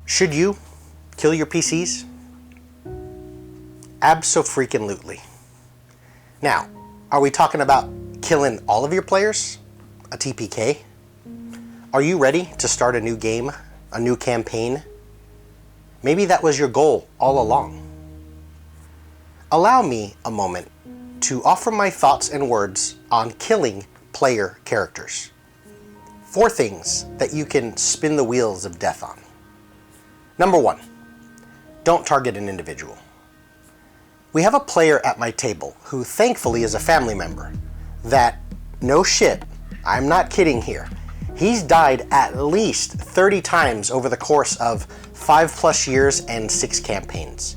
Should you kill your PCs? Abso-freaking-lutely. Now, are we talking about killing all of your players? A TPK? Are you ready to start a new game? A new campaign? Maybe that was your goal all along. Allow me a moment to offer my thoughts and words on killing player characters. 4 things that you can spin the wheels of death on. Number 1, don't target an individual. We have a player at my table who thankfully is a family member that, no shit, I'm not kidding here, he's died at least 30 times over the course of 5+ years and 6 campaigns.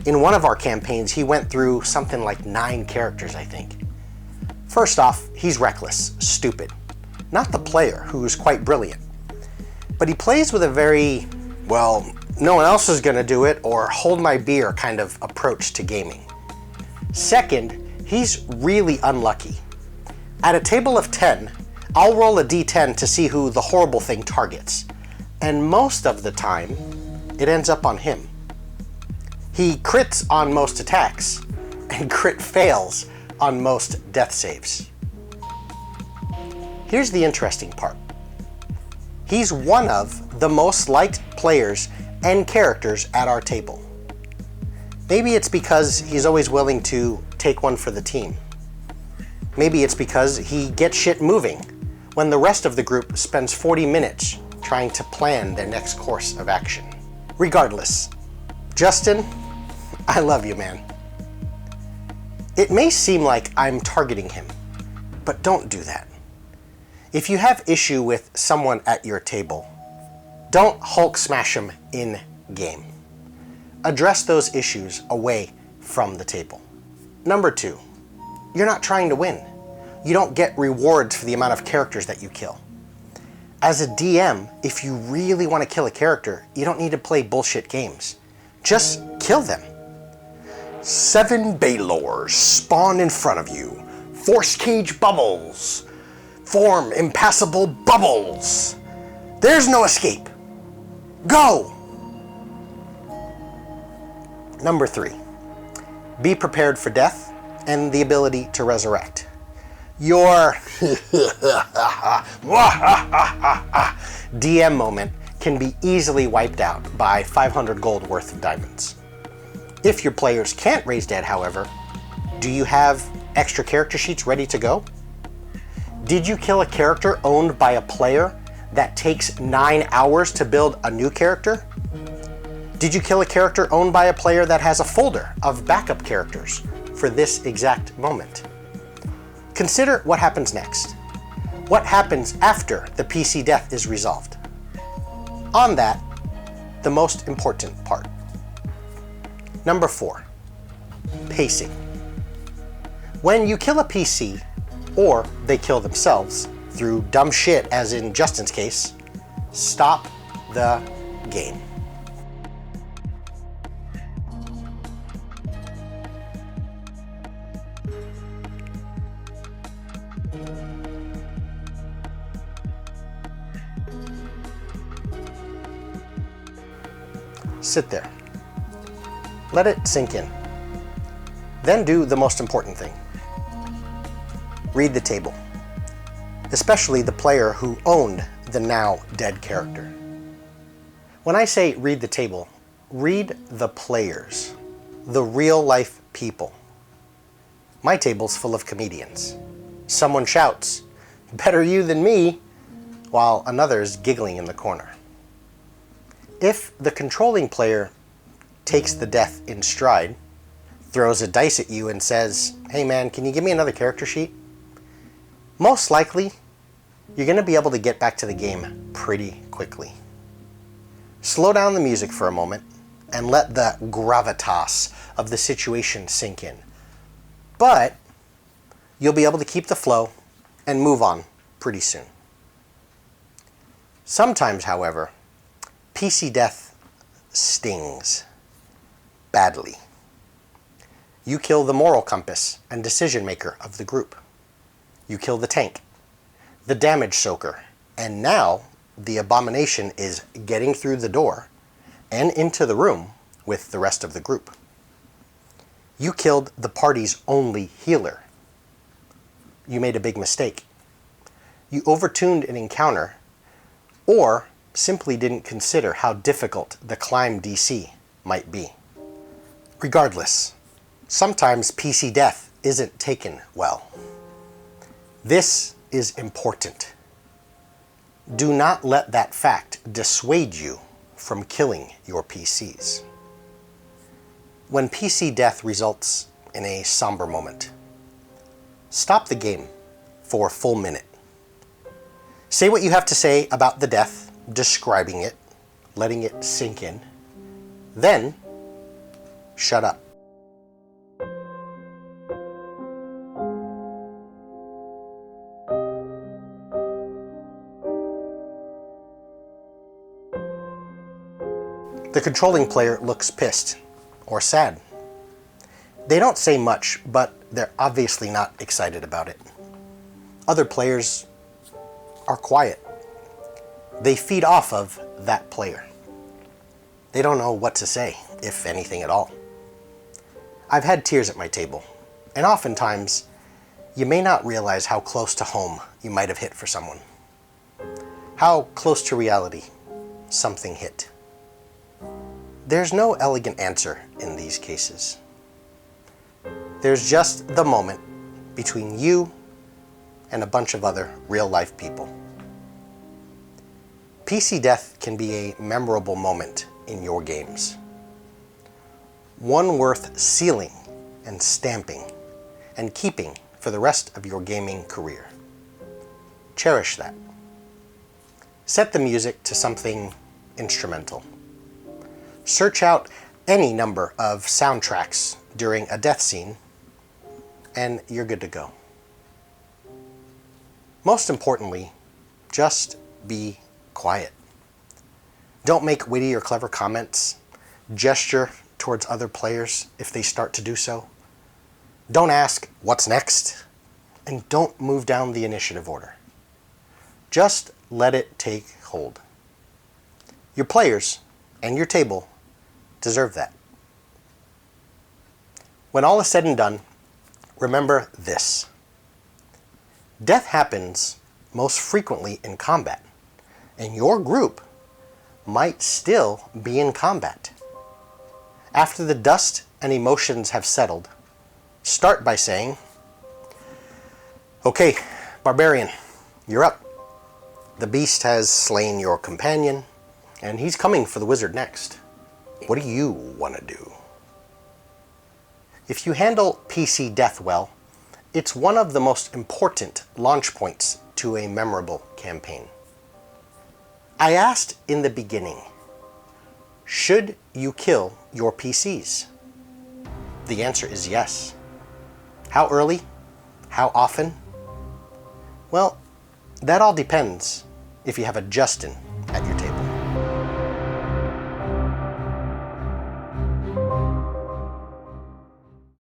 In one of our campaigns, he went through something like 9 characters, I think. First off, he's reckless, stupid. Not the player, who's quite brilliant. But he plays with a very, well, no one else is gonna do it or hold my beer kind of approach to gaming. Second, he's really unlucky. At a table of 10, I'll roll a d10 to see who the horrible thing targets. And most of the time, it ends up on him. He crits on most attacks and crit fails on most death saves. Here's the interesting part. He's one of the most liked players and characters at our table. Maybe it's because he's always willing to take one for the team. Maybe it's because he gets shit moving when the rest of the group spends 40 minutes trying to plan their next course of action. Regardless, Justin, I love you, man. It may seem like I'm targeting him, but don't do that. If you have issue with someone at your table, don't Hulk smash him in game. Address those issues away from the table. Number 2, you're not trying to win. You don't get rewards for the amount of characters that you kill. As a DM, if you really want to kill a character, you don't need to play bullshit games. Just kill them. 7 Balors spawn in front of you. Force cage bubbles. Form impassable bubbles. There's no escape. Go! Number 3, be prepared for death and the ability to resurrect. Your DM moment can be easily wiped out by 500 gold worth of diamonds. If your players can't raise dead, however, do you have extra character sheets ready to go? Did you kill a character owned by a player that takes 9 hours to build a new character? Did you kill a character owned by a player that has a folder of backup characters for this exact moment? Consider what happens next. What happens after the PC death is resolved? On that, the most important part. Number 4, pacing. When you kill a PC, or they kill themselves through dumb shit as in Justin's case, stop the game. Sit there. Let it sink in. Then do the most important thing. Read the table, especially the player who owned the now dead character. When I say read the table, read the players, the real life people. My table's full of comedians. Someone shouts, "Better you than me," while another is giggling in the corner. If the controlling player takes the death in stride, throws a dice at you and says, "Hey man, can you give me another character sheet?" most likely, you're going to be able to get back to the game pretty quickly. Slow down the music for a moment and let the gravitas of the situation sink in. But you'll be able to keep the flow and move on pretty soon. Sometimes, however, PC death stings badly. You kill the moral compass and decision maker of the group. You kill the tank, the damage soaker, and now the abomination is getting through the door and into the room with the rest of the group. You killed the party's only healer. You made a big mistake. You overtuned an encounter, or simply didn't consider how difficult the climb DC might be. Regardless, sometimes PC death isn't taken well. This is important. Do not let that fact dissuade you from killing your PCs. When PC death results in a somber moment, stop the game for a full minute. Say what you have to say about the death, describing it, letting it sink in. Then, shut up. The controlling player looks pissed or sad. They don't say much, but they're obviously not excited about it. Other players are quiet. They feed off of that player. They don't know what to say, if anything at all. I've had tears at my table, and oftentimes you may not realize how close to home you might have hit for someone. How close to reality something hit. There's no elegant answer in these cases. There's just the moment between you and a bunch of other real-life people. PC death can be a memorable moment in your games. One worth sealing and stamping and keeping for the rest of your gaming career. Cherish that. Set the music to something instrumental. Search out any number of soundtracks during a death scene, and you're good to go. Most importantly, just be quiet. Don't make witty or clever comments. Gesture towards other players if they start to do so. Don't ask, "What's next?" And don't move down the initiative order. Just let it take hold. Your players and your table deserve that. When all is said and done, remember this. Death happens most frequently in combat, and your group might still be in combat. After the dust and emotions have settled, start by saying, "Okay, Barbarian, you're up. The beast has slain your companion, and he's coming for the wizard next. What do you want to do?" If you handle PC death well, it's one of the most important launch points to a memorable campaign. I asked in the beginning, should you kill your PCs? The answer is yes. How early? How often? Well, that all depends if you have a Justin